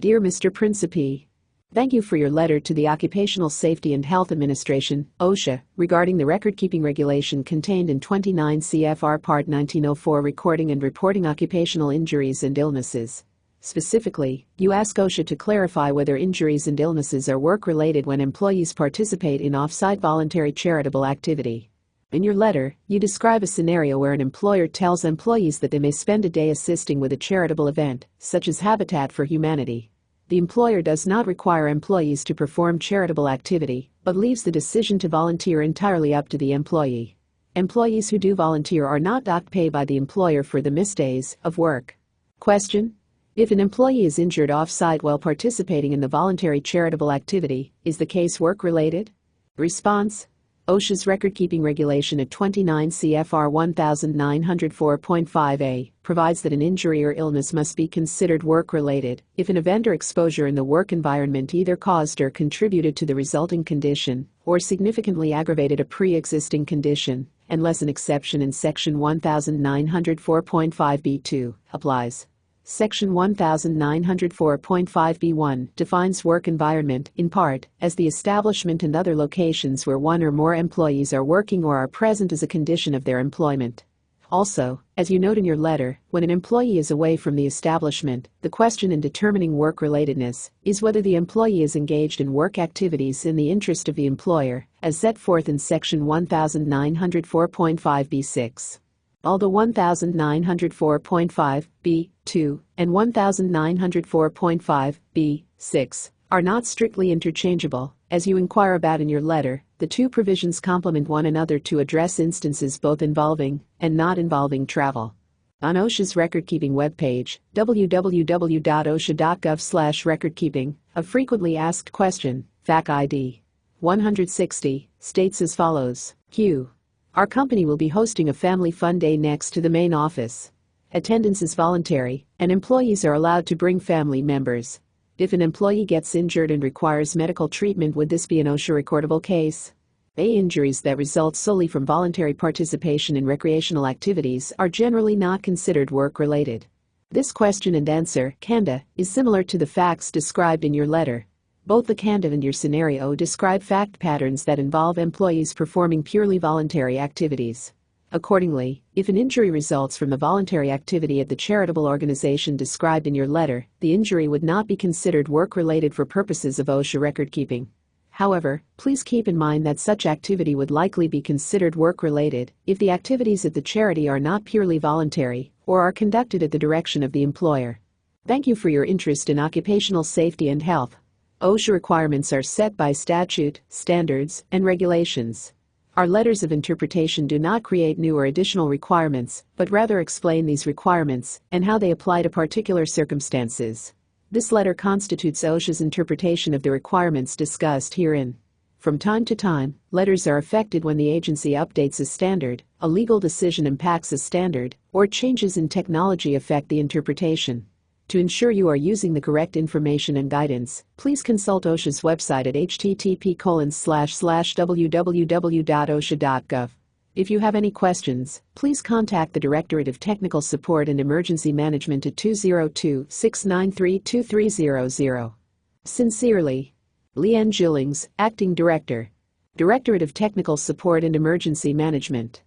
Dear Mr. Principe, thank you for your letter to the Occupational Safety and Health Administration, OSHA, regarding the record-keeping regulation contained in 29 CFR Part 1904 recording and reporting occupational injuries and illnesses. Specifically, you ask OSHA to clarify whether injuries and illnesses are work-related when employees participate in off-site voluntary charitable activity. In your letter, you describe a scenario where an employer tells employees that they may spend a day assisting with a charitable event, such as Habitat for Humanity. The employer does not require employees to perform charitable activity, but leaves the decision to volunteer entirely up to the employee. Employees who do volunteer are not docked pay by the employer for the missed days of work. Question: if an employee is injured off-site while participating in the voluntary charitable activity, is the case work-related? Response: OSHA's record-keeping regulation at 29 CFR 1904.5a provides that an injury or illness must be considered work-related if an event or exposure in the work environment either caused or contributed to the resulting condition or significantly aggravated a pre-existing condition, unless an exception in Section 1904.5b2 applies. Section 1904.5b1 defines work environment, in part, as the establishment and other locations where one or more employees are working or are present as a condition of their employment. Also, as you note in your letter, when an employee is away from the establishment, the question in determining work-relatedness is whether the employee is engaged in work activities in the interest of the employer, as set forth in Section 1904.5b6. Although 1904.5b2 and 1904.5b6 are not strictly interchangeable, as you inquire about in your letter, the two provisions complement one another to address instances both involving and not involving travel. On OSHA's record-keeping webpage, www.osha.gov/recordkeeping, a frequently asked question, FAQ ID 160, states as follows: Q. Our company will be hosting a family fun day next to the main office. Attendance is voluntary, and employees are allowed to bring family members. If an employee gets injured and requires medical treatment, would this be an OSHA recordable case? A. Injuries that result solely from voluntary participation in recreational activities are generally not considered work-related. This question and answer, Kanda, is similar to the facts described in your letter. Both the Kanda and your scenario describe fact patterns that involve employees performing purely voluntary activities. Accordingly, if an injury results from the voluntary activity at the charitable organization described in your letter, the injury would not be considered work-related for purposes of OSHA record-keeping. However, please keep in mind that such activity would likely be considered work-related if the activities at the charity are not purely voluntary or are conducted at the direction of the employer. Thank you for your interest in occupational safety and health. OSHA requirements are set by statute, standards, and regulations. Our letters of interpretation do not create new or additional requirements, but rather explain these requirements and how they apply to particular circumstances. This letter constitutes OSHA's interpretation of the requirements discussed herein. From time to time, letters are affected when the agency updates a standard, a legal decision impacts a standard, or changes in technology affect the interpretation. To ensure you are using the correct information and guidance, please consult OSHA's website at http://www.osha.gov. If you have any questions, please contact the Directorate of Technical Support and Emergency Management at 202-693-2300. Sincerely, Leanne Gillings, Acting Director, Directorate of Technical Support and Emergency Management.